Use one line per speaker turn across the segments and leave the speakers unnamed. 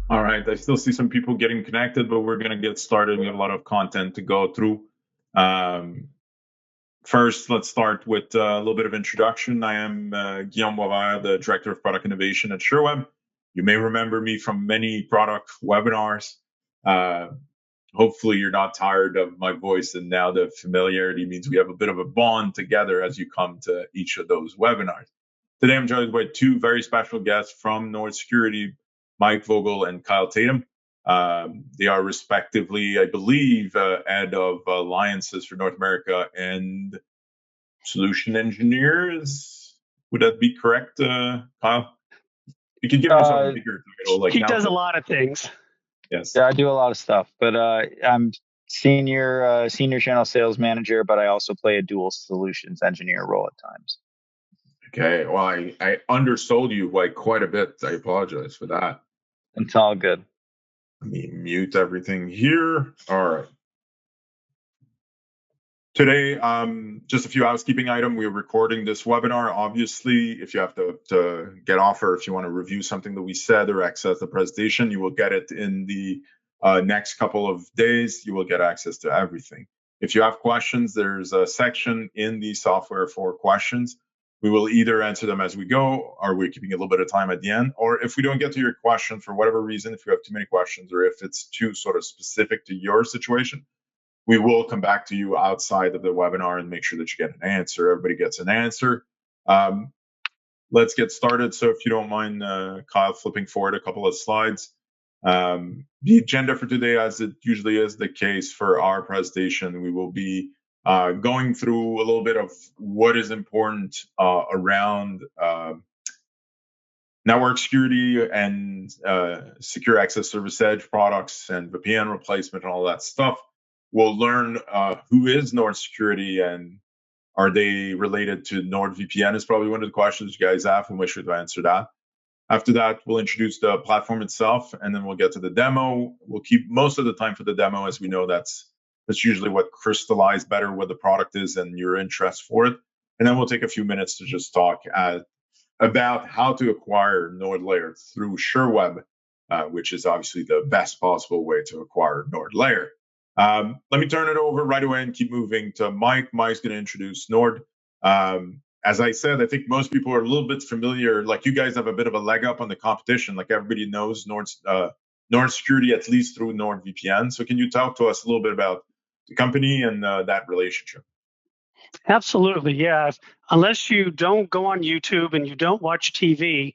All right, I still see some people getting connected, but we're going to get started. We have a lot of content to go through. Um, First, let's start with a little bit of introduction. I am Guillaume Boisvert, the Director of Product Innovation at Sherweb. You may remember me from many product webinars. Uh, Hopefully, you're not tired of my voice, and now the familiarity means we have a bit of a bond together as you come to each of those webinars. Today, I'm joined by two very special guests from Nord Security, Mike Vogel and Kyle Tatum. They are respectively, I believe, head of alliances for North America and solution engineers. Would that be correct, Kyle? You can give yourself a bigger title, like
He
now.
does a lot of things.
Yes.
Yeah, I do a lot of stuff, but I'm senior channel sales manager, but I also play a dual solutions engineer role at times.
Okay. Well, I undersold you by quite a bit. I apologize for that.
It's all good.
Let me mute everything here. All right. Today, just a few housekeeping items. We're recording this webinar. Obviously, if you have to get off or if you want to review something that we said or access the presentation, you will get it in the next couple of days. You will get access to everything. If you have questions, there's a section in the software for questions. We will either answer them as we go, or we're keeping a little bit of time at the end. Or if we don't get to your question for whatever reason, if you have too many questions or if it's too sort of specific to your situation, we will come back to you outside of the webinar and make sure that you get an answer. Everybody gets an answer. Let's get started. So if you don't mind, Kyle, flipping forward a couple of slides. The agenda for today, as it usually is the case for our presentation, we will be going through a little bit of what is important around network security and secure access service edge products and VPN replacement and all that stuff. We'll learn who is Nord Security and are they related to NordVPN is probably one of the questions you guys have, and we should answer that. After that, we'll introduce the platform itself, and then we'll get to the demo. We'll keep most of the time for the demo, as we know that's usually what crystallizes better what the product is and your interest for it. And then we'll take a few minutes to just talk about how to acquire NordLayer through Sherweb, which is obviously the best possible way to acquire NordLayer. Let me turn it over right away and keep moving to Mike. Mike's going to introduce Nord. As I said, I think most people are a little bit familiar. Like you guys have a bit of a leg up on the competition. Like everybody knows Nord Security, at least through NordVPN. So can you talk to us a little bit about the company and that relationship?
Absolutely, yeah. Unless you don't go on YouTube and you don't watch TV,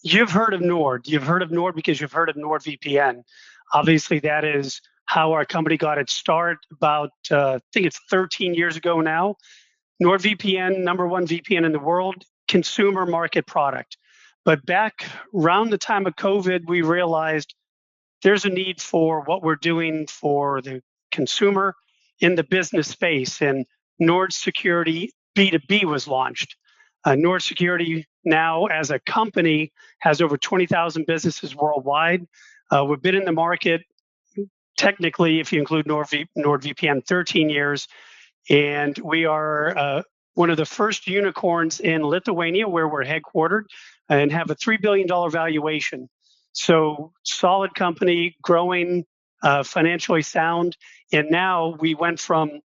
you've heard of Nord. You've heard of Nord because you've heard of NordVPN. Obviously, that is how our company got its start about, I think it's 13 years ago now. NordVPN, number one VPN in the world, consumer market product. But back around the time of COVID, we realized there's a need for what we're doing for the consumer in the business space. And Nord Security B2B was launched. Nord Security now, as a company, has over 20,000 businesses worldwide. We've been in the market, technically, if you include NordVPN, 13 years. And we are one of the first unicorns in Lithuania, where we're headquartered, and have a $3 billion valuation. So solid company, growing, financially sound. And now we went from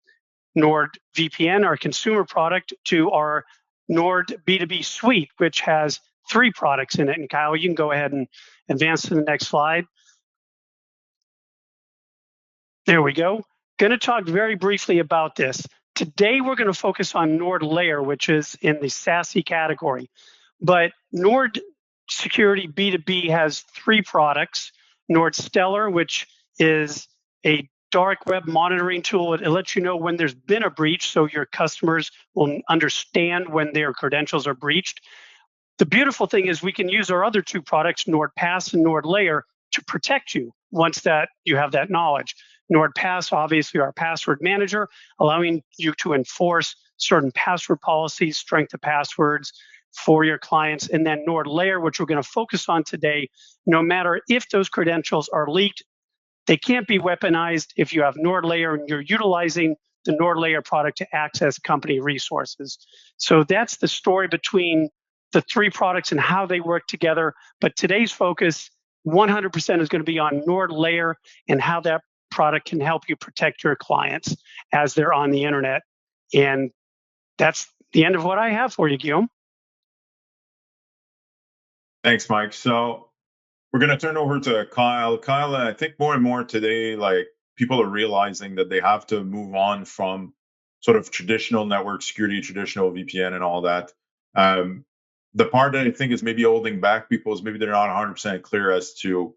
NordVPN, our consumer product, to our Nord B2B suite, which has 3 products in it. And Kyle, you can go ahead and advance to the next slide. There we go. Going to talk very briefly about this. Today, we're going to focus on NordLayer, which is in the SASE category. But Nord Security B2B has 3 products. Nord Stellar, which is a dark web monitoring tool. It lets you know when there's been a breach, so your customers will understand when their credentials are breached. The beautiful thing is we can use our other 2 products, NordPass and NordLayer, to protect you once that you have that knowledge. NordPass, obviously, our password manager, allowing you to enforce certain password policies, strength of passwords for your clients. And then NordLayer, which we're going to focus on today, no matter if those credentials are leaked, they can't be weaponized if you have NordLayer and you're utilizing the NordLayer product to access company resources. So that's the story between the 3 products and how they work together. But today's focus 100% is going to be on NordLayer and how that product can help you protect your clients as they're on the internet. And that's the end of what I have for you, Guillaume.
Thanks, Mike. So we're going to turn over to Kyle. Kyle, I think more and more today, like people are realizing that they have to move on from sort of traditional network security, traditional VPN and all that. The part that I think is maybe holding back people is maybe they're not 100% clear as to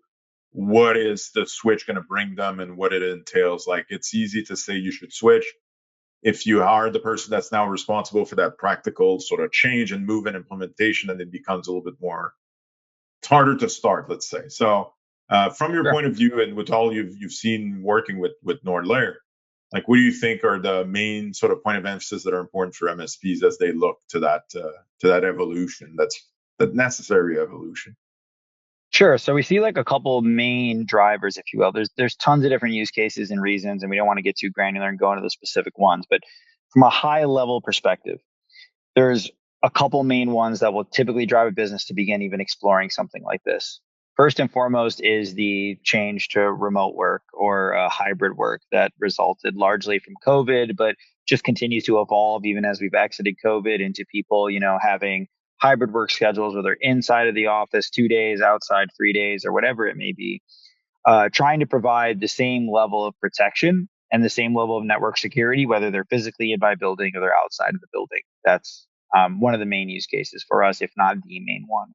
what is the switch going to bring them and what it entails. Like, it's easy to say you should switch. If you are the person that's now responsible for that practical sort of change and move and implementation, then it becomes a little bit more, it's harder to start, let's say. So from your point of view and with all you've seen working with NordLayer, like, what do you think are the main sort of point of emphasis that are important for MSPs as they look to that evolution, that necessary evolution?
Sure. So we see like a couple main drivers, if you will. There's tons of different use cases and reasons, and we don't want to get too granular and go into the specific ones. But from a high level perspective, there's a couple main ones that will typically drive a business to begin even exploring something like this. First and foremost is the change to remote work or hybrid work that resulted largely from COVID, but just continues to evolve even as we've exited COVID into people, having hybrid work schedules where they're inside of the office 2 days, outside 3 days, or whatever it may be, trying to provide the same level of protection and the same level of network security, whether they're physically in my building or they're outside of the building. That's one of the main use cases for us, if not the main one.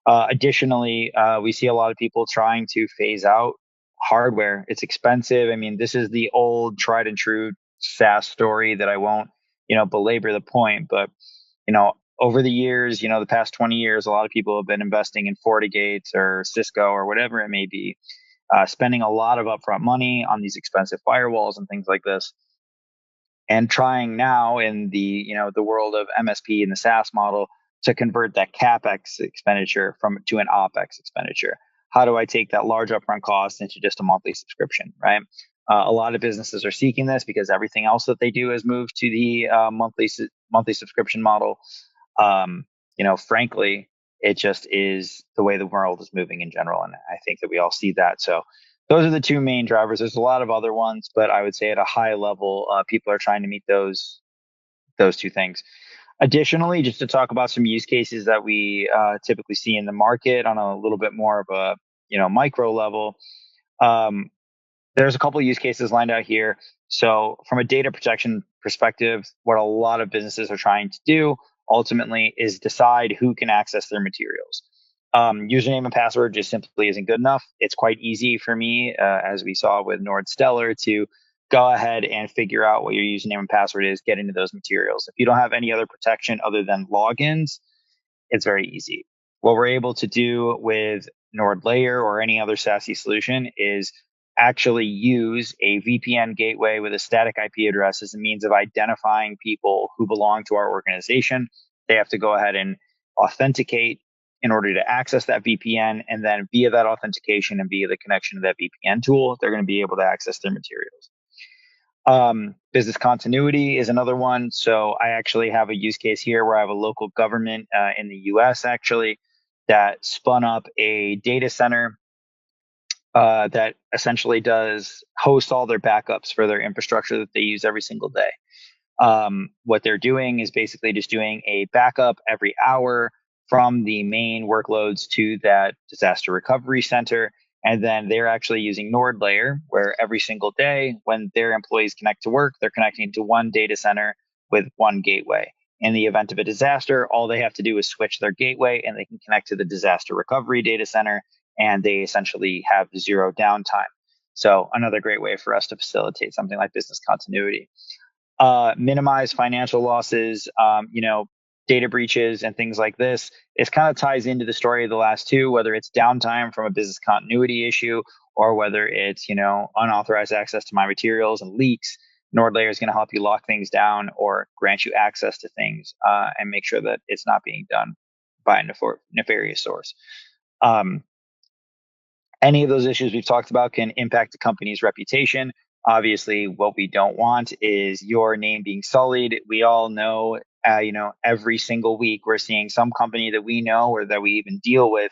Additionally, we see a lot of people trying to phase out hardware. It's expensive. I mean, this is the old tried and true SaaS story that I won't, belabor the point, but, over the years, the past 20 years, a lot of people have been investing in FortiGates or Cisco or whatever it may be, spending a lot of upfront money on these expensive firewalls and things like this, and trying now in the world of MSP and the SaaS model to convert that CapEx expenditure to an OpEx expenditure. How do I take that large upfront cost into just a monthly subscription, right? A lot of businesses are seeking this because everything else that they do has moved to the monthly subscription model. Frankly, it just is the way the world is moving in general, and I think that we all see that. So those are the two main drivers. There's a lot of other ones, but I would say at a high level, people are trying to meet those two things. Additionally, just to talk about some use cases that we typically see in the market on a little bit more of a micro level, there's a couple of use cases lined out here. So from a data protection perspective, what a lot of businesses are trying to do ultimately is decide who can access their materials. Username and password just simply isn't good enough. It's quite easy for me, as we saw with NordStellar, to go ahead and figure out what your username and password is, get into those materials. If you don't have any other protection other than logins, it's very easy. What we're able to do with NordLayer or any other SASE solution is actually use a VPN gateway with a static IP address as a means of identifying people who belong to our organization. They have to go ahead and authenticate in order to access that VPN, and then via that authentication and via the connection to that VPN tool, they're going to be able to access their materials. Business continuity is another one. So I actually have a use case here where I have a local government in the US actually that spun up a data center that essentially does host all their backups for their infrastructure that they use every single day. What they're doing is basically just doing a backup every hour from the main workloads to that disaster recovery center. And then they're actually using NordLayer, where every single day when their employees connect to work, they're connecting to one data center with one gateway. In the event of a disaster, all they have to do is switch their gateway and they can connect to the disaster recovery data center, and they essentially have zero downtime. So another great way for us to facilitate something like business continuity. Minimize financial losses, data breaches and things like this. It kind of ties into the story of the last two, whether it's downtime from a business continuity issue or whether it's, unauthorized access to my materials and leaks. NordLayer is going to help you lock things down or grant you access to things and make sure that it's not being done by a nefarious source. Any of those issues we've talked about can impact the company's reputation. Obviously, what we don't want is your name being sullied. We all know, every single week we're seeing some company that we know or that we even deal with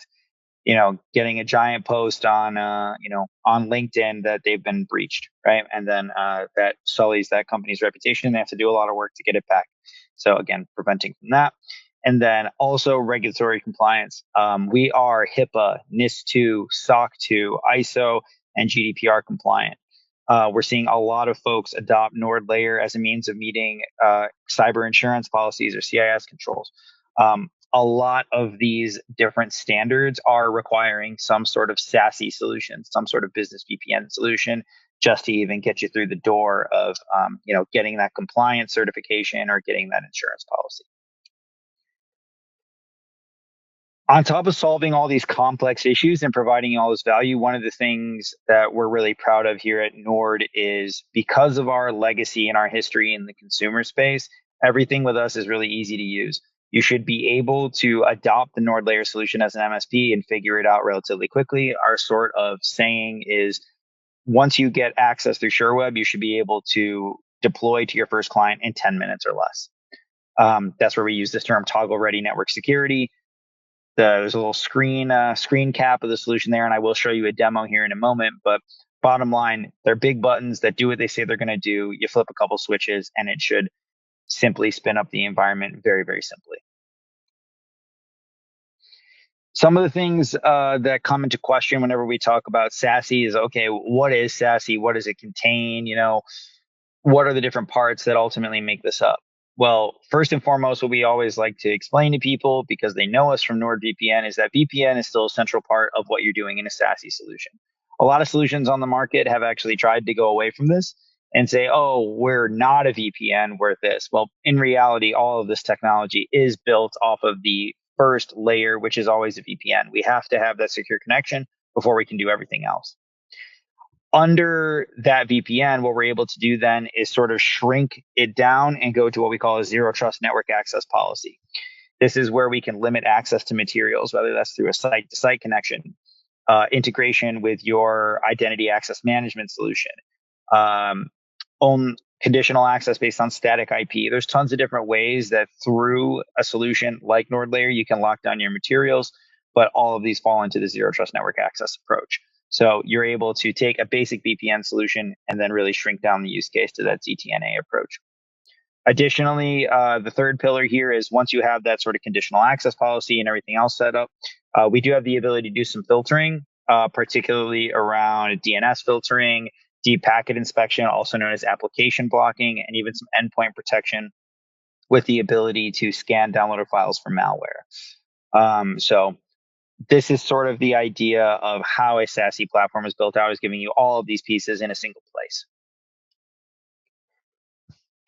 getting a giant post on, on LinkedIn that they've been breached, right? And then that sullies that company's reputation. They have to do a lot of work to get it back. So again, preventing from that. And then also regulatory compliance. We are HIPAA, NIS2, SOC 2, ISO, and GDPR compliant. We're seeing a lot of folks adopt NordLayer as a means of meeting cyber insurance policies or CIS controls. A lot of these different standards are requiring some sort of SASE solution, some sort of business VPN solution, just to even get you through the door of, getting that compliance certification or getting that insurance policy. On top of solving all these complex issues and providing all this value, one of the things that we're really proud of here at Nord is because of our legacy and our history in the consumer space, everything with us is really easy to use. You should be able to adopt the NordLayer solution as an MSP and figure it out relatively quickly. Our sort of saying is, once you get access through Sherweb, you should be able to deploy to your first client in 10 minutes or less. That's where we use this term toggle ready network security. There's a little screen cap of the solution there, and I will show you a demo here in a moment. But bottom line, they're big buttons that do what they say they're going to do. You flip a couple switches, and it should simply spin up the environment very, very simply. Some of the things that come into question whenever we talk about SASE is, okay, what is SASE? What does it contain? What are the different parts that ultimately make this up? Well, first and foremost, what we always like to explain to people, because they know us from NordVPN, is that VPN is still a central part of what you're doing in a SASE solution. A lot of solutions on the market have actually tried to go away from this and say, oh, we're not a VPN, we're this. Well, in reality, all of this technology is built off of the first layer, which is always a VPN. We have to have that secure connection before we can do everything else. Under that VPN, what we're able to do then is sort of shrink it down and go to what we call a zero trust network access policy. This is where we can limit access to materials, whether that's through a site-to-site connection, integration with your identity access management solution, own conditional access based on static IP. There's tons of different ways that through a solution like NordLayer, you can lock down your materials, but all of these fall into the zero trust network access approach. So you're able to take a basic VPN solution and then really shrink down the use case to that ZTNA approach. Additionally, the third pillar here is once you have that sort of conditional access policy and everything else set up, we do have the ability to do some filtering, particularly around DNS filtering, deep packet inspection, also known as application blocking, and even some endpoint protection with the ability to scan downloaded files for malware. So this is sort of the idea of how a SASE platform is built out, is giving you all of these pieces in a single place.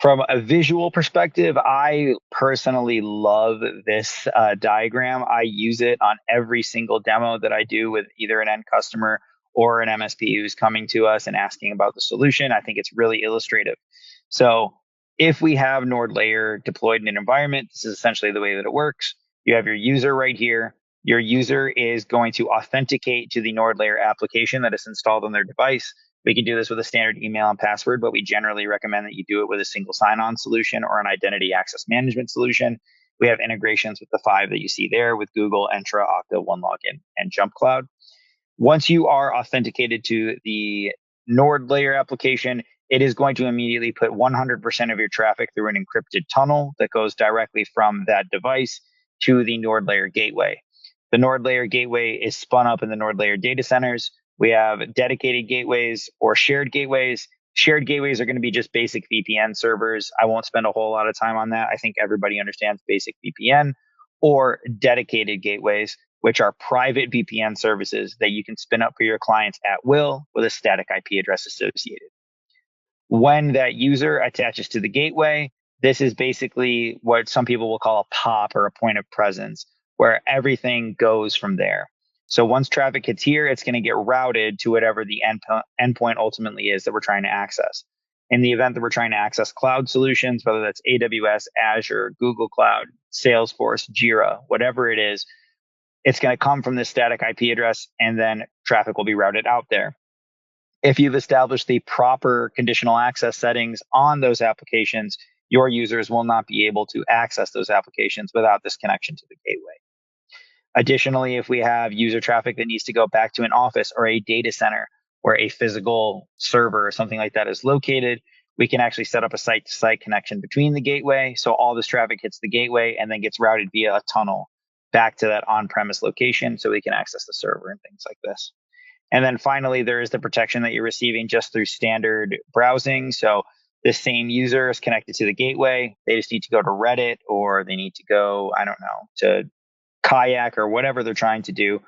From a visual perspective, I personally love this diagram. I use it on every single demo that I do with either an end customer or an MSP who's coming to us and asking about the solution. I think it's really illustrative. So if we have NordLayer deployed in an environment, this is essentially the way that it works. You have your user right here. Your user is going to authenticate to the NordLayer application that is installed on their device. We can do this with a standard email and password, but we generally recommend that you do it with a single sign-on solution or an identity access management solution. We have integrations with the 5 that you see there with Google, Entra, Okta, OneLogin, and JumpCloud. Once you are authenticated to the NordLayer application, it is going to immediately put 100% of your traffic through an encrypted tunnel that goes directly from that device to the NordLayer gateway. The NordLayer gateway is spun up in the NordLayer data centers. We have dedicated gateways or shared gateways. Shared gateways are going to be just basic VPN servers. I won't spend a whole lot of time on that. I think everybody understands basic VPN. Or dedicated gateways, which are private VPN services that you can spin up for your clients at will with a static IP address associated. When that user attaches to the gateway, this is basically what some people will call a POP or a point of presence, where everything goes from there. So once traffic hits here, it's going to get routed to whatever the endpoint ultimately is that we're trying to access. In the event that we're trying to access cloud solutions, whether that's AWS, Azure, Google Cloud, Salesforce, Jira, whatever it is, it's going to come from this static IP address, and then traffic will be routed out there. If you've established the proper conditional access settings on those applications, your users will not be able to access those applications without this connection to the gateway. Additionally, if we have user traffic that needs to go back to an office or a data center where a physical server or something like that is located, we can actually set up a site-to-site connection between the gateway. So all this traffic hits the gateway and then gets routed via a tunnel back to that on-premise location so we can access the server and things like this. And then finally, there is the protection that you're receiving just through standard browsing. So this same user is connected to the gateway. They just need to go to Reddit, or they need to go, I don't know, to Kayak or whatever they're trying to do.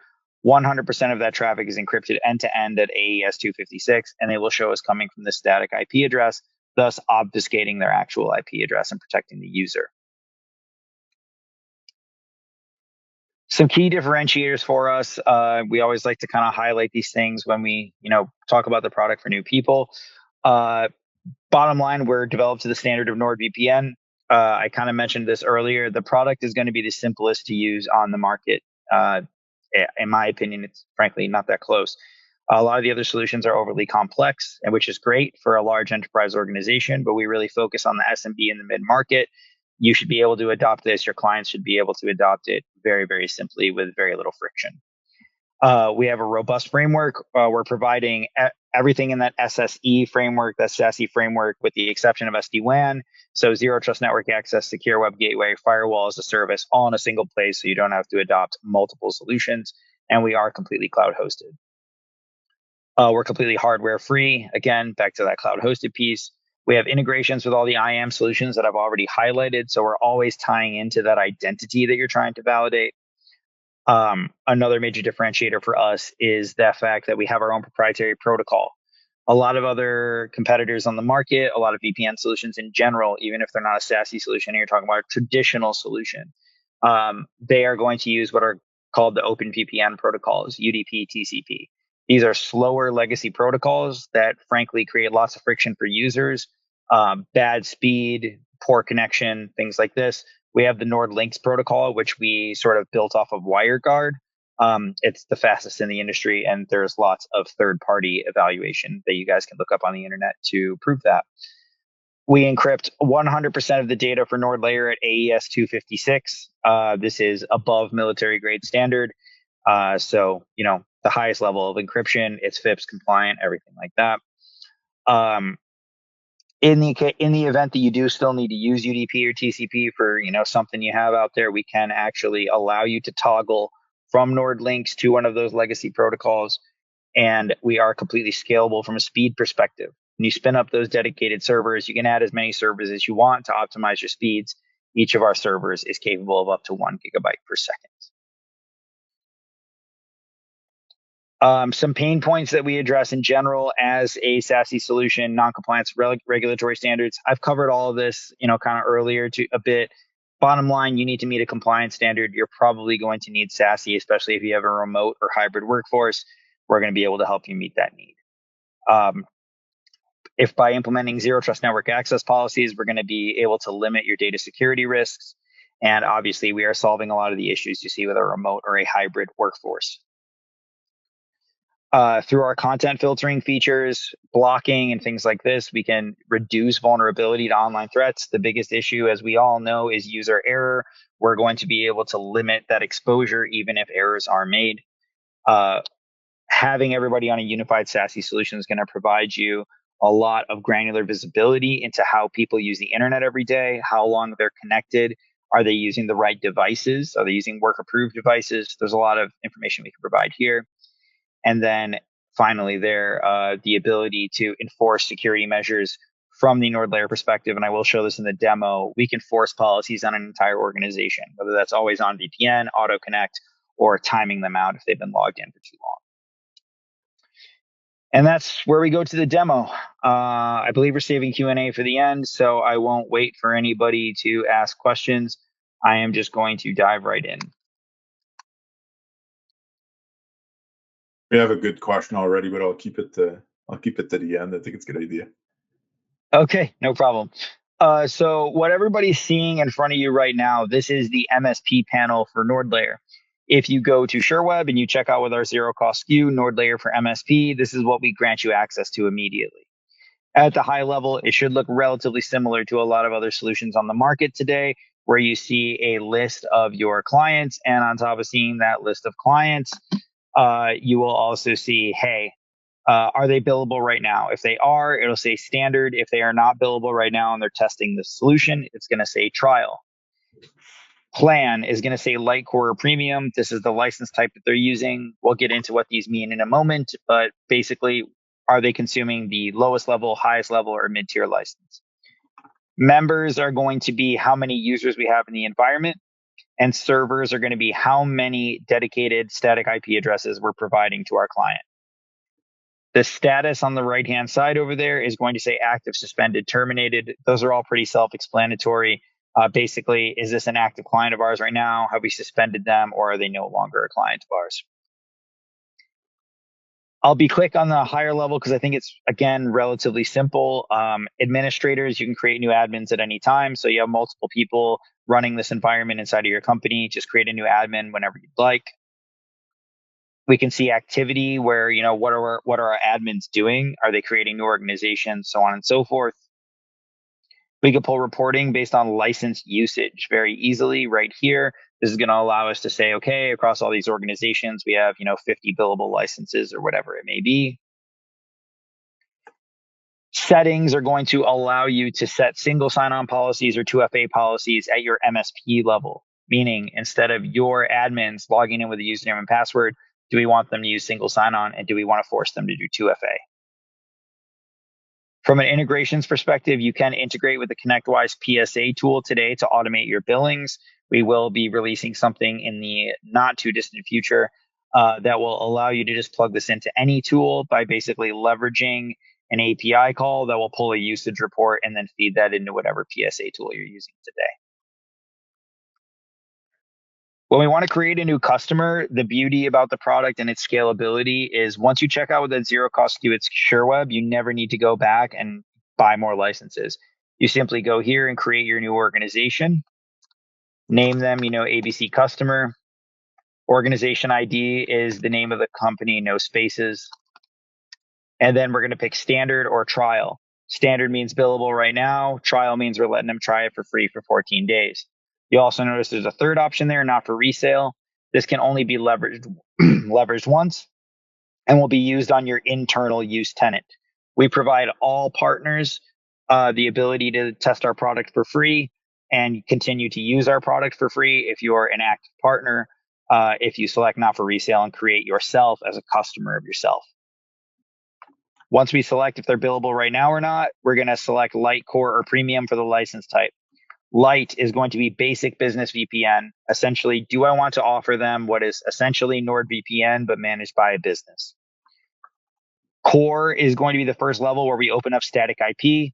100% of that traffic is encrypted end to end at AES 256, and they will show us coming from the static IP address, thus obfuscating their actual IP address and protecting the user. Some key differentiators for us. We always like to kind of highlight these things when we, talk about the product for new people. Bottom line, we're developed to the standard of NordVPN. I kind of mentioned this earlier. The product is going to be the simplest to use on the market. In my opinion, it's frankly not that close. A lot of the other solutions are overly complex, and which is great for a large enterprise organization, but we really focus on the SMB and the mid-market. You should be able to adopt this. Your clients should be able to adopt it very, very simply with very little friction. We have a robust framework. We're providing everything in that SSE framework, that SASE framework, with the exception of SD-WAN. So zero trust network access, secure web gateway, firewall as a service, all in a single place, so you don't have to adopt multiple solutions. And we are completely cloud hosted. We're completely hardware free. Again, back to that cloud hosted piece. We have integrations with all the IAM solutions that I've already highlighted. So we're always tying into that identity that you're trying to validate. Another major differentiator for us is the fact that we have our own proprietary protocol. A lot of other competitors on the market, a lot of VPN solutions in general, even if they're not a SASE solution, you're talking about a traditional solution, they are going to use what are called the open VPN protocols, UDP, TCP. These are slower legacy protocols that frankly create lots of friction for users, bad speed, poor connection, things like this. We have the NordLynx protocol, which we sort of built off of WireGuard. It's the fastest in the industry, and there's lots of third-party evaluation that you guys can look up on the internet to prove that. We encrypt 100% of the data for NordLayer at AES 256. This is above military-grade standard. So, the highest level of encryption. It's FIPS compliant, everything like that. In the event that you do still need to use UDP or TCP for something you have out there, we can actually allow you to toggle from NordLynx to one of those legacy protocols, and we are completely scalable from a speed perspective. When you spin up those dedicated servers, you can add as many servers as you want to optimize your speeds. Each of our servers is capable of up to 1 gigabyte per second. Some pain points that we address in general as a SASE solution: non-compliance, regulatory standards. I've covered all of this, kind of earlier a bit. Bottom line, you need to meet a compliance standard. You're probably going to need SASE, especially if you have a remote or hybrid workforce. We're going to be able to help you meet that need. If by implementing zero trust network access policies, we're going to be able to limit your data security risks. And obviously, we are solving a lot of the issues you see with a remote or a hybrid workforce. Through our content filtering features, blocking, and things like this, we can reduce vulnerability to online threats. The biggest issue, as we all know, is user error. We're going to be able to limit that exposure even if errors are made. Having everybody on a unified SASE solution is going to provide you a lot of granular visibility into how people use the internet every day, how long they're connected. Are they using the right devices? Are they using work-approved devices? There's a lot of information we can provide here. And then finally the ability to enforce security measures from the NordLayer perspective. And I will show this in the demo. We can force policies on an entire organization, whether that's always on VPN, auto connect, or timing them out if they've been logged in for too long. And that's where we go to the demo. I believe we're saving Q&A for the end, so I won't wait for anybody to ask questions. I am just going to dive right in.
We have a good question already, but I'll keep it to the end. I think it's a good idea.
Okay, no problem. So what everybody's seeing in front of you right now, this is the MSP panel for NordLayer. If you go to Sherweb and you check out with our zero cost SKU, NordLayer for MSP, this is what we grant you access to immediately. At the high level, it should look relatively similar to a lot of other solutions on the market today. where you see a list of your clients. And on top of seeing that list of clients, you will also see, hey, are they billable right now? If they are, it'll say standard. If they are not billable right now and they're testing the solution, it's going to say trial. Plan is going to say light, core, or premium. This is the license type that they're using. We'll get into what these mean in a moment, but basically, are they consuming the lowest level, highest level, or mid-tier license? Members are going to be how many users we have in the environment, and servers are going to be how many dedicated static IP addresses we're providing to our client. The status on the right-hand side over there is going to say active, suspended, terminated. Those are all pretty self-explanatory. Basically, is this an active client of ours right now? Have we suspended them, or are they no longer a client of ours? I'll be quick on the higher level because I think it's, again, relatively simple. Administrators, you can create new admins at any time. So you have multiple people running this environment inside of your company. Just create a new admin whenever you'd like. We can see activity where, what are our admins doing? Are they creating new organizations, so on and so forth. We can pull reporting based on license usage very easily right here. This is going to allow us to say, okay, across all these organizations, we have, 50 billable licenses or whatever it may be. Settings are going to allow you to set single sign-on policies or 2FA policies at your MSP level, meaning instead of your admins logging in with a username and password, do we want them to use single sign-on, and do we want to force them to do 2FA? From an integrations perspective, you can integrate with the ConnectWise PSA tool today to automate your billings. We will be releasing something in the not too distant future that will allow you to just plug this into any tool by basically leveraging an API call that will pull a usage report and then feed that into whatever PSA tool you're using today. When we want to create a new customer, the beauty about the product and its scalability is once you check out with that zero cost to its Sherweb, you never need to go back and buy more licenses. You simply go here and create your new organization, name them, ABC customer. Organization ID is the name of the company, no spaces. And then we're going to pick standard or trial. Standard means billable right now. Trial means we're letting them try it for free for 14 days. You also notice there's a third option there, not for resale. This can only be leveraged once and will be used on your internal use tenant. We provide all partners the ability to test our product for free and continue to use our product for free if you're an active partner, if you select not for resale and create yourself as a customer of yourself. Once we select if they're billable right now or not, we're going to select light, core, or premium for the license type. Light is going to be basic business VPN. Essentially, do I want to offer them what is essentially NordVPN, but managed by a business? Core is going to be the first level where we open up static IP.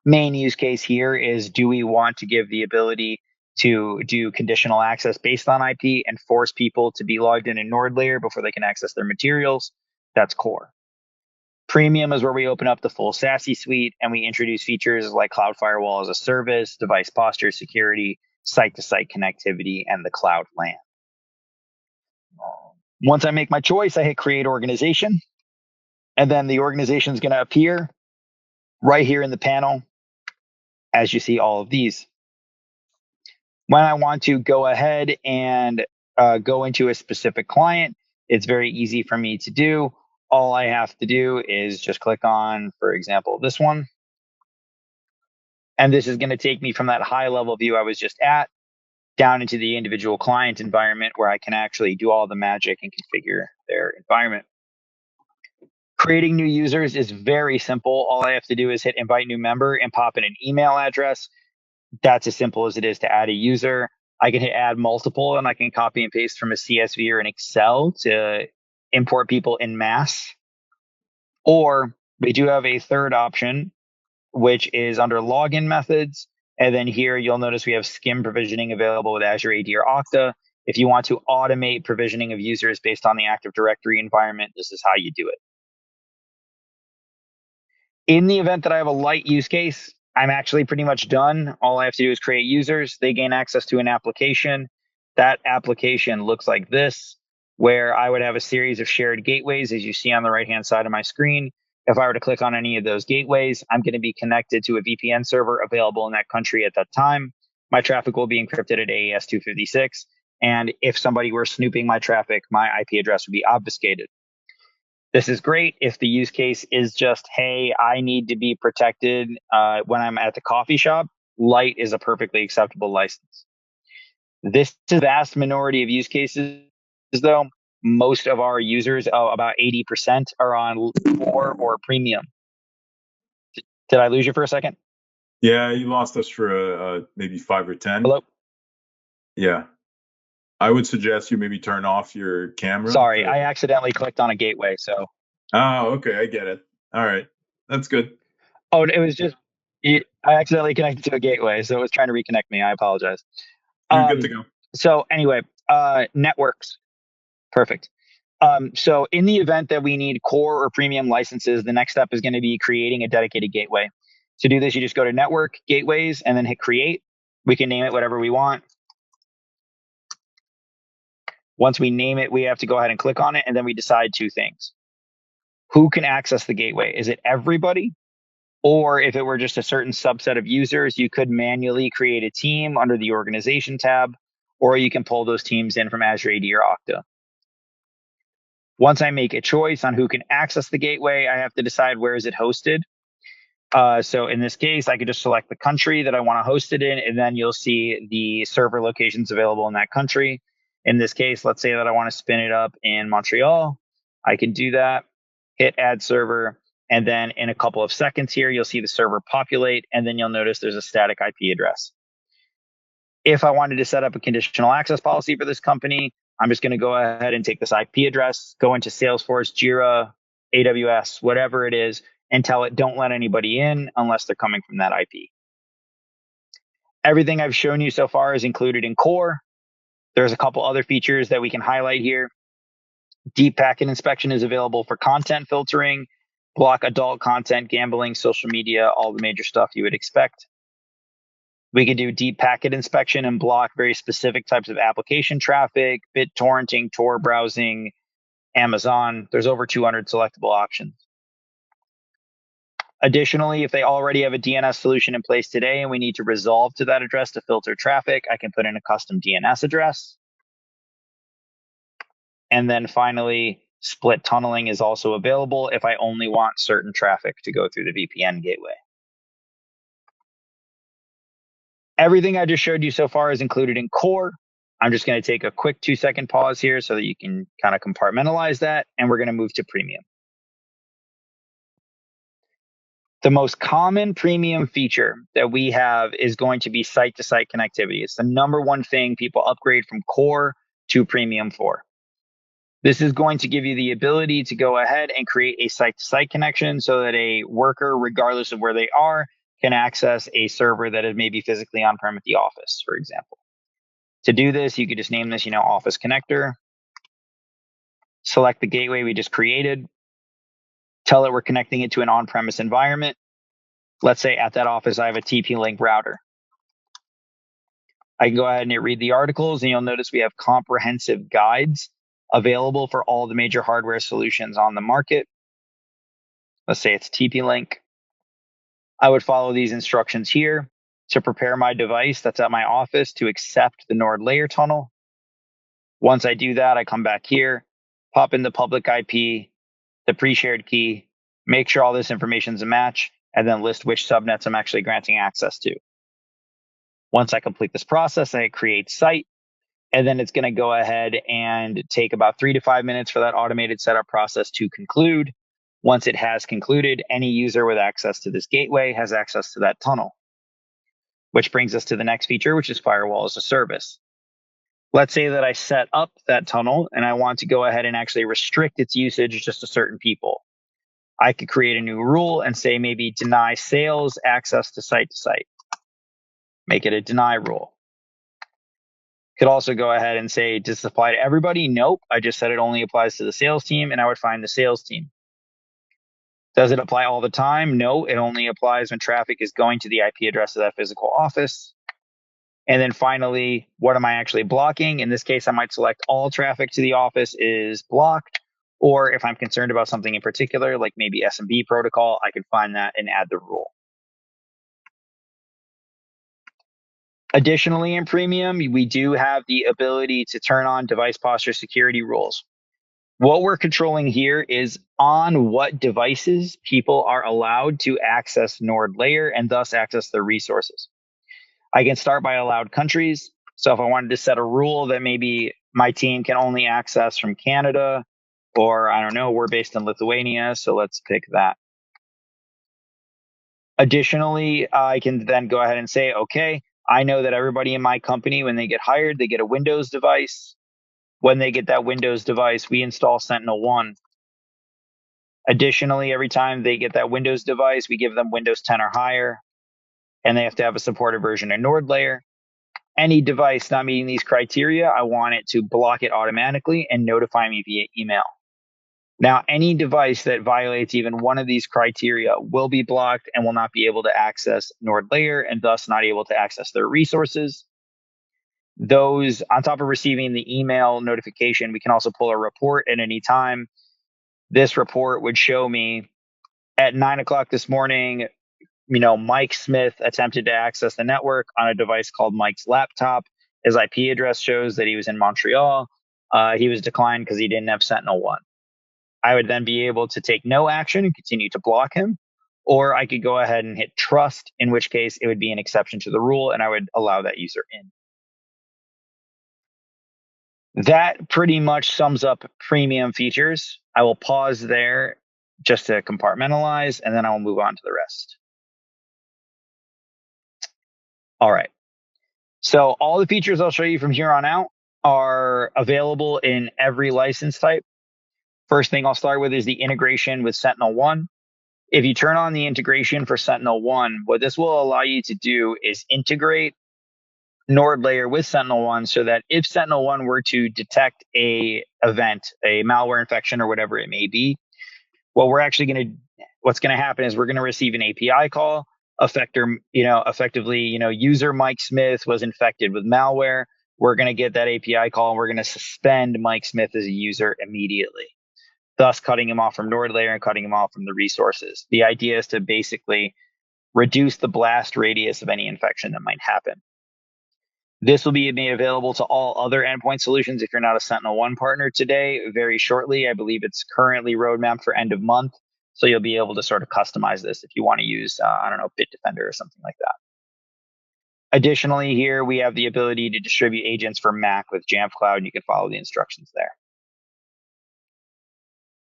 Main use case here is, do we want to give the ability to do conditional access based on IP and force people to be logged in NordLayer before they can access their materials? That's core. Premium is where we open up the full SASE suite and we introduce features like cloud firewall as a service, device posture security, site-to-site connectivity, and the cloud LAN. Once I make my choice, I hit create organization, and then the organization is going to appear right here in the panel as you see all of these. When I want to go ahead and go into a specific client, it's very easy for me to do. All I have to do is just click on, for example, this one. And this is going to take me from that high level view I was just at down into the individual client environment where I can actually do all the magic and configure their environment. Creating new users is very simple. All I have to do is hit invite new member and pop in an email address. That's as simple as it is to add a user. I can hit add multiple and I can copy and paste from a CSV or an Excel to import people in mass. Or we do have a third option, which is under login methods. And then here you'll notice we have skim provisioning available with Azure AD or Okta. If you want to automate provisioning of users based on the Active Directory environment, this is how you do it. In the event that I have a light use case, I'm actually pretty much done. All I have to do is create users. They gain access to an application. That application looks like this, where I would have a series of shared gateways, as you see on the right-hand side of my screen. If I were to click on any of those gateways, I'm going to be connected to a VPN server available in that country at that time. my traffic will be encrypted at AES 256. And if somebody were snooping my traffic, my IP address would be obfuscated. This is great if the use case is just, hey, I need to be protected when I'm at the coffee shop. Light is a perfectly acceptable license. This is the vast minority of use cases, though. Most of our users, about 80%, are on core or premium. Did I lose you for a second?
Yeah, you lost us for maybe 5 or 10.
Hello?
Yeah. I would suggest you maybe turn off your camera.
Sorry, I accidentally clicked on a gateway, so.
Oh, okay, I get it. All right, that's good.
Oh, it was just, I accidentally connected to a gateway, so it was trying to reconnect me. I apologize.
You're good to go.
So anyway, networks. Perfect. So in the event that we need core or premium licenses, the next step is going to be creating a dedicated gateway. To do this, you just go to Network, Gateways, and then hit Create. We can name it whatever we want. Once we name it, we have to go ahead and click on it, and then we decide two things. Who can access the gateway? Is it everybody? Or if it were just a certain subset of users, you could manually create a team under the Organization tab, or you can pull those teams in from Azure AD or Okta. Once I make a choice on who can access the gateway, I have to decide where is it hosted. So in this case, I could just select the country that I want to host it in, and then you'll see the server locations available in that country. In this case, let's say that I want to spin it up in Montreal. I can do that, hit add server, and then in a couple of seconds here, you'll see the server populate, and then you'll notice there's a static IP address. If I wanted to set up a conditional access policy for this company, I'm just going to go ahead and take this IP address, go into Salesforce, Jira, AWS, whatever it is, and tell it don't let anybody in unless they're coming from that IP. Everything I've shown you so far is included in core. There's a couple other features that we can highlight here. Deep packet inspection is available for content filtering, block adult content, gambling, social media, all the major stuff you would expect. We can do deep packet inspection and block very specific types of application traffic, BitTorrenting, Tor browsing, Amazon. There's over 200 selectable options. Additionally, if they already have a DNS solution in place today and we need to resolve to that address to filter traffic, I can put in a custom DNS address. And then finally, split tunneling is also available if I only want certain traffic to go through the VPN gateway. Everything I just showed you so far is included in core. I'm just going to take a quick 2-second pause here so that you can kind of compartmentalize that, and we're going to move to premium. The most common premium feature that we have is going to be site-to-site connectivity. It's the number one thing people upgrade from core to premium for. This is going to give you the ability to go ahead and create a site-to-site connection so that a worker, regardless of where they are, can access a server that is maybe physically on-prem at the office, for example. To do this, you could just name this, Office Connector. Select the gateway we just created. Tell it we're connecting it to an on-premise environment. Let's say at that office, I have a TP-Link router. I can go ahead and read the articles, and you'll notice we have comprehensive guides available for all the major hardware solutions on the market. Let's say it's TP-Link. I would follow these instructions here to prepare my device that's at my office to accept the NordLayer tunnel. Once I do that, I come back here, pop in the public IP, the pre-shared key, make sure all this information is a match, and then list which subnets I'm actually granting access to. Once I complete this process, I hit create site, and then it's going to go ahead and take about 3 to 5 minutes for that automated setup process to conclude. Once it has concluded, any user with access to this gateway has access to that tunnel, which brings us to the next feature, which is firewall as a service. Let's say that I set up that tunnel and I want to go ahead and actually restrict its usage just to certain people. I could create a new rule and say maybe deny sales access to site. Make it a deny rule. Could also go ahead and say, does this apply to everybody? Nope. I just said it only applies to the sales team, and I would find the sales team. Does it apply all the time? No, it only applies when traffic is going to the IP address of that physical office. And then finally, what am I actually blocking? In this case, I might select all traffic to the office is blocked. Or if I'm concerned about something in particular, like maybe SMB protocol, I can find that and add the rule. Additionally, in premium, we do have the ability to turn on device posture security rules. What we're controlling here is on what devices people are allowed to access NordLayer and thus access their resources. I can start by allowed countries. So if I wanted to set a rule that maybe my team can only access from Canada, or I don't know, we're based in Lithuania, so let's pick that. Additionally, I can then go ahead and say, okay, I know that everybody in my company, when they get hired, they get a Windows device. When they get that Windows device, we install Sentinel-1. Additionally, every time they get that Windows device, we give them Windows 10 or higher, and they have to have a supported version of NordLayer. Any device not meeting these criteria, I want it to block it automatically and notify me via email. Now, any device that violates even one of these criteria will be blocked and will not be able to access NordLayer and thus not able to access their resources. Those, on top of receiving the email notification, we can also pull a report at any time. This report would show me at 9 o'clock this morning, Mike Smith attempted to access the network on a device called Mike's laptop. His IP address shows that he was in Montreal. He was declined because he didn't have Sentinel-1. I would then be able to take no action and continue to block him, or I could go ahead and hit trust, in which case it would be an exception to the rule and I would allow that user in. That pretty much sums up premium features. I will pause there just to compartmentalize, and then I will move on to the rest. All right. So all the features I'll show you from here on out are available in every license type. First thing I'll start with is the integration with Sentinel-1. If you turn on the integration for Sentinel-1, what this will allow you to do is integrate NordLayer with Sentinel-1 so that if Sentinel-1 were to detect a event, a malware infection or whatever it may be, what's going to happen is we're going to receive an API call. Effectively, user Mike Smith was infected with malware. We're going to get that API call and we're going to suspend Mike Smith as a user immediately, thus cutting him off from NordLayer and cutting him off from the resources. The idea is to basically reduce the blast radius of any infection that might happen. This will be made available to all other endpoint solutions if you're not a Sentinel-1 partner today, very shortly. I believe it's currently roadmapped for end of month. So you'll be able to sort of customize this if you want to use, Bitdefender or something like that. Additionally, here we have the ability to distribute agents for Mac with Jamf Cloud, and you can follow the instructions there.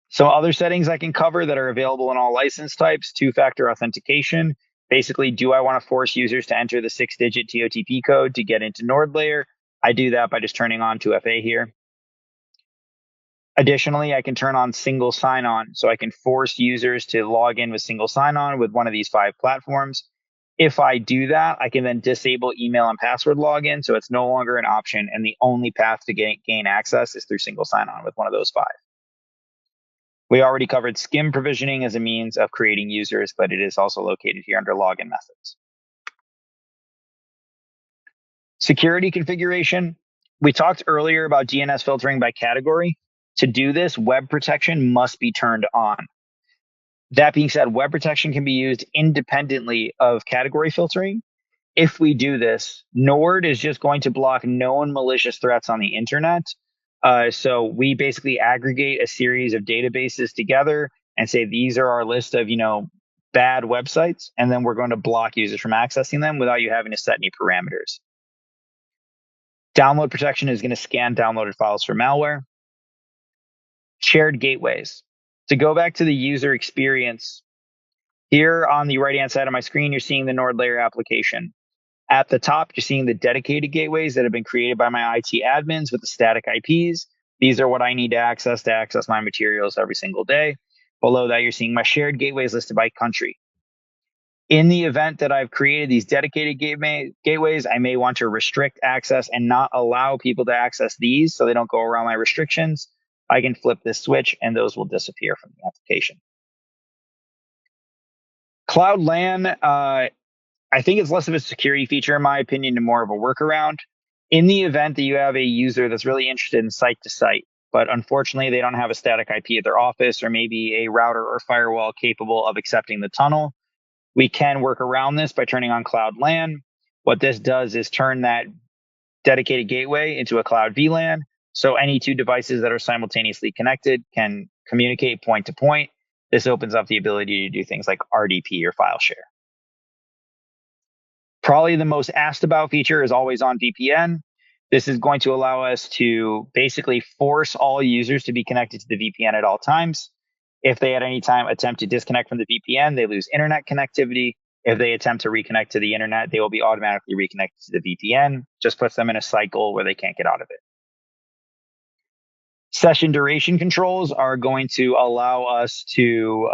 Some other settings I can cover that are available in all license types: two-factor authentication. Basically, do I want to force users to enter the 6-digit TOTP code to get into NordLayer? I do that by just turning on 2FA here. Additionally, I can turn on single sign-on, so I can force users to log in with single sign-on with one of these 5 platforms. If I do that, I can then disable email and password login, so it's no longer an option, and the only path to gain access is through single sign-on with one of those 5. We already covered SCIM provisioning as a means of creating users, but it is also located here under login methods. Security configuration. We talked earlier about DNS filtering by category. To do this, web protection must be turned on. That being said, web protection can be used independently of category filtering. If we do this, Nord is just going to block known malicious threats on the internet. So we basically aggregate a series of databases together and say these are our list of bad websites, and then we're going to block users from accessing them without you having to set any parameters. Download protection is going to scan downloaded files for malware. Shared gateways. To go back to the user experience, here on the right-hand side of my screen, you're seeing the NordLayer application. At the top, you're seeing the dedicated gateways that have been created by my IT admins with the static IPs. These are what I need to access my materials every single day. Below that, you're seeing my shared gateways listed by country. In the event that I've created these dedicated gateways, I may want to restrict access and not allow people to access these so they don't go around my restrictions. I can flip this switch and those will disappear from the application. Cloud LAN, I think it's less of a security feature, in my opinion, and more of a workaround. In the event that you have a user that's really interested in site-to-site, but unfortunately they don't have a static IP at their office or maybe a router or firewall capable of accepting the tunnel, we can work around this by turning on Cloud LAN. What this does is turn that dedicated gateway into a cloud VLAN. So any two devices that are simultaneously connected can communicate point to point. This opens up the ability to do things like RDP or file share. Probably the most asked about feature is always on VPN. This is going to allow us to basically force all users to be connected to the VPN at all times. If they at any time attempt to disconnect from the VPN, they lose internet connectivity. If they attempt to reconnect to the internet, they will be automatically reconnected to the VPN. Just puts them in a cycle where they can't get out of it. Session duration controls are going to allow us to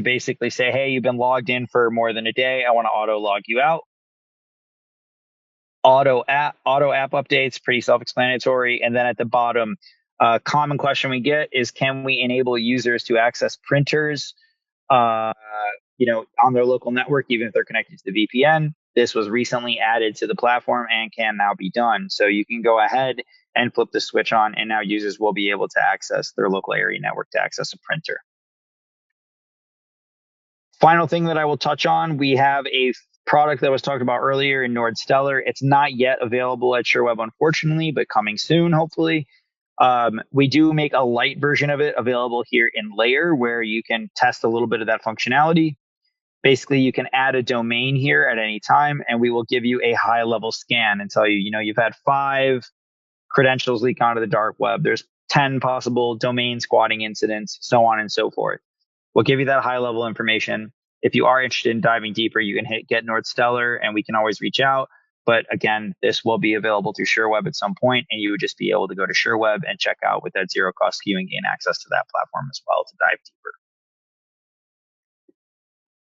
basically say, hey, you've been logged in for more than a day. I want to auto log you out. Auto app updates, pretty self-explanatory. And then at the bottom, a common question we get is, can we enable users to access printers, on their local network, even if they're connected to the VPN? This was recently added to the platform and can now be done. So you can go ahead and flip the switch on, and now users will be able to access their local area network to access a printer. Final thing that I will touch on, we have a product that was talked about earlier in NordStellar. It's not yet available at Sherweb, unfortunately, but coming soon, hopefully. We do make a light version of it available here in Layer, where you can test a little bit of that functionality. Basically, you can add a domain here at any time, and we will give you a high-level scan and tell you, you've had 5 credentials leak onto the dark web. There's 10 possible domain squatting incidents, so on and so forth. We'll give you that high-level information. If you are interested in diving deeper, you can hit Get NordStellar, and we can always reach out. But again, this will be available through Sherweb at some point, and you would just be able to go to Sherweb and check out with that zero-cost SKU and gain access to that platform as well to dive deeper.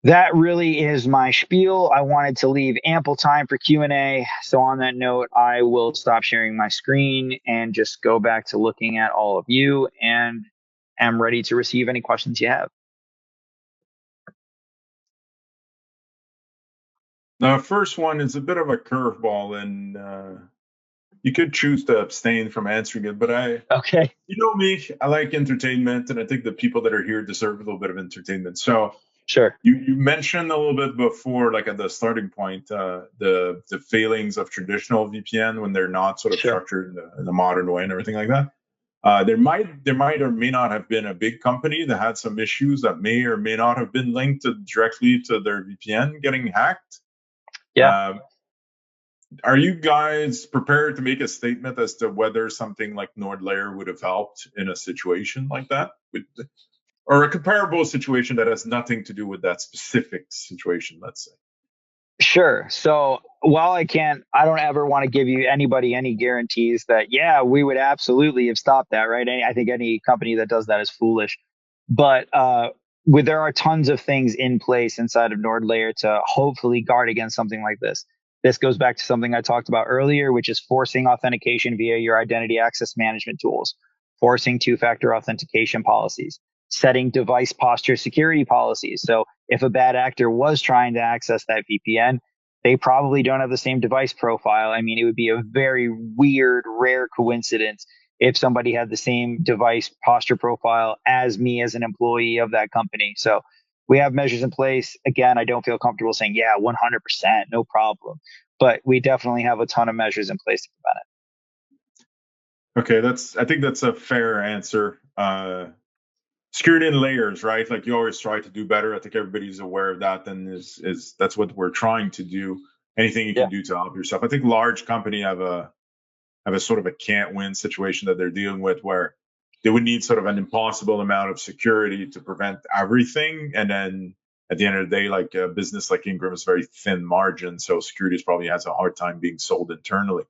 That really is my spiel. I wanted to leave ample time for Q&A. So on that note, I will stop sharing my screen and just go back to looking at all of you, and am ready to receive any questions you have.
The first one is a bit of a curveball, and you could choose to abstain from answering it, but
Okay.
You know me, I like entertainment, and I think the people that are here deserve a little bit of entertainment. So
Sure.
you mentioned a little bit before, like at the starting point, the failings of traditional VPN when they're not sort of structured in a modern way and everything like that. There might or may not have been a big company that had some issues that may or may not have been linked directly to their VPN getting hacked.
Yeah.
Are you guys prepared to make a statement as to whether something like NordLayer would have helped in a situation like that? Or a comparable situation that has nothing to do with that specific situation, let's say?
Sure. So while I don't ever want to give anybody any guarantees that, yeah, we would absolutely have stopped that, right? I think any company that does that is foolish. But there are tons of things in place inside of NordLayer to hopefully guard against something like this. This goes back to something I talked about earlier, which is forcing authentication via your identity access management tools, forcing two-factor authentication policies, setting device posture security policies. So if a bad actor was trying to access that VPN, they probably don't have the same device profile. I mean, it would be a very weird, rare coincidence if somebody had the same device posture profile as me as an employee of that company. So we have measures in place. Again, I don't feel comfortable saying, yeah, 100%, no problem. But we definitely have a ton of measures in place to prevent it.
Okay, I think that's a fair answer. Security in layers, right? Like you always try to do better. I think everybody's aware of that, and is that's what we're trying to do. Anything you can do to help yourself. I think large company have a sort of a can't win situation that they're dealing with, where they would need sort of an impossible amount of security to prevent everything, and then at the end of the day, like a business like Ingram is very thin margin, so security probably has a hard time being sold internally.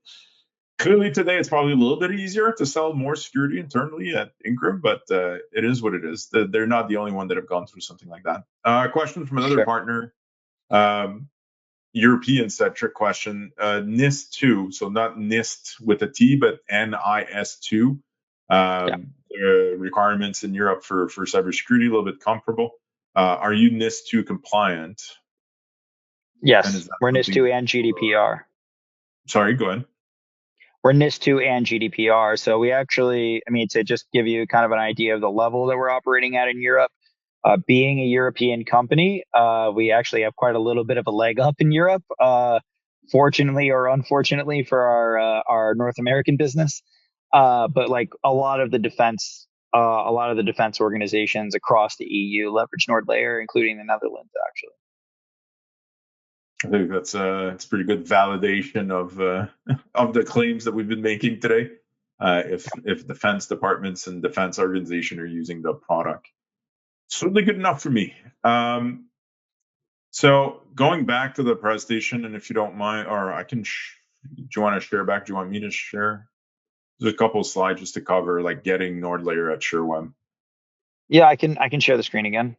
Clearly today it's probably a little bit easier to sell more security internally at Ingram, but it is what it is. They're not the only one that have gone through something like that. Question from another partner, European-centric question. NIST2, so not NIST with a T, but NIS2. Requirements in Europe for cybersecurity, a little bit comparable. Are you NIST2 compliant?
Yes, we're NIST2 and GDPR.
Sorry, go ahead.
We're NIST2 and GDPR. So we actually, to just give you kind of an idea of the level that we're operating at in Europe, Being a European company, we actually have quite a little bit of a leg up in Europe, fortunately or unfortunately for our North American business. But like a lot of the defense organizations across the EU leverage NordLayer, including the Netherlands, actually.
I think it's pretty good validation of the claims that we've been making today. If defense departments and defense organization are using the product, certainly good enough for me. So going back to the presentation, and if you don't mind, or I can, do you want to share back? Do you want me to share? There's a couple of slides just to cover, like getting NordLayer at Sherweb.
Yeah, I can share the screen again.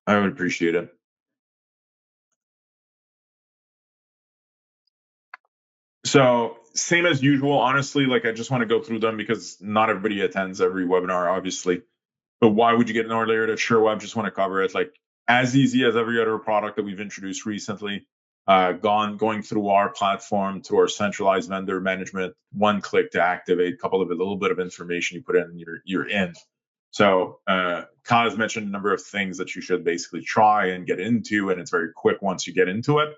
I would appreciate it. So same as usual, honestly, like I just want to go through them because not everybody attends every webinar, obviously. But why would you get NordLayer at Sherweb? Just want to cover it like as easy as every other product that we've introduced recently. Going through our platform to our centralized vendor management, one click to activate, a little bit of information you put in, you're in. So Kaz mentioned a number of things that you should basically try and get into, and it's very quick once you get into it.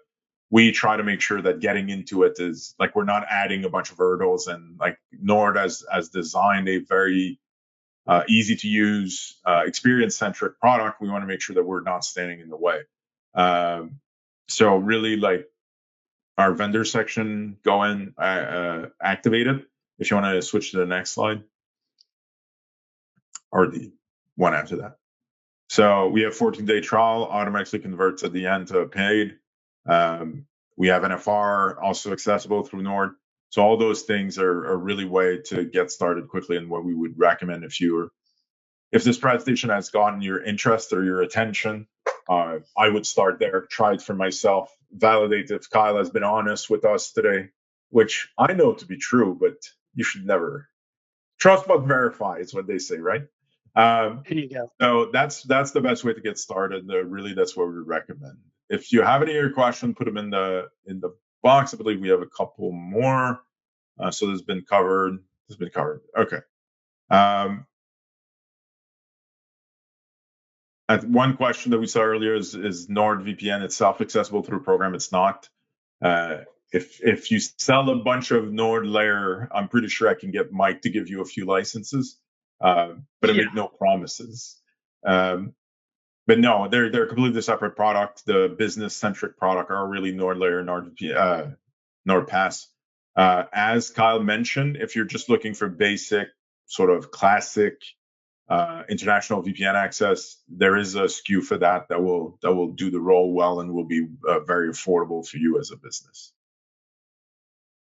We try to make sure that getting into it is like we're not adding a bunch of hurdles, and like Nord has designed a very easy to use, experience centric product. We want to make sure that we're not standing in the way. So really, like our vendor section, go in, activate it. If you want to switch to the next slide, or the one after that. So we have 14-day trial, automatically converts at the end to paid. We have NFR also accessible through Nord. So all those things are really way to get started quickly, and what we would recommend if this presentation has gotten your interest or your attention, I would start there, try it for myself, validate if Kyle has been honest with us today, which I know to be true, but you should never trust but verify is what they say, right?
There you go.
So that's the best way to get started. Really, that's what we recommend. If you have any other questions, put them in the box. I believe we have a couple more. So this has been covered. Okay. One question that we saw earlier is NordVPN itself accessible through a program? It's not. If you sell a bunch of NordLayer, I'm pretty sure I can get Mike to give you a few licenses, but I make no promises. But no, they're a completely separate product. The business-centric product are really NordLayer, NordPass. As Kyle mentioned, if you're just looking for basic, sort of classic international VPN access, there is a SKU for that will do the role well and will be very affordable for you as a business.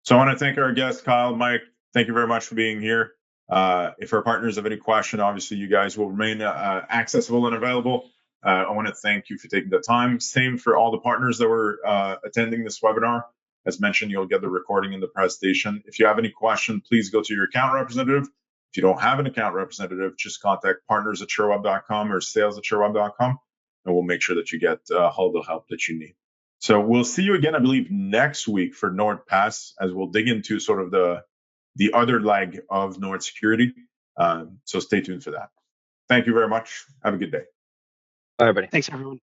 So I want to thank our guests, Kyle, Mike. Thank you very much for being here. If our partners have any question, obviously you guys will remain accessible and available. I want to thank you for taking the time. Same for all the partners that were attending this webinar. As mentioned, you'll get the recording in the presentation. If you have any question, please go to your account representative. If you don't have an account representative, just contact partners@sherweb.com or sales@sherweb.com, and we'll make sure that you get all the help that you need. So we'll see you again, I believe, next week for NordPass, as we'll dig into sort of the other leg of Nord Security. So stay tuned for that. Thank you very much. Have a good day.
Bye, everybody.
Thanks, everyone.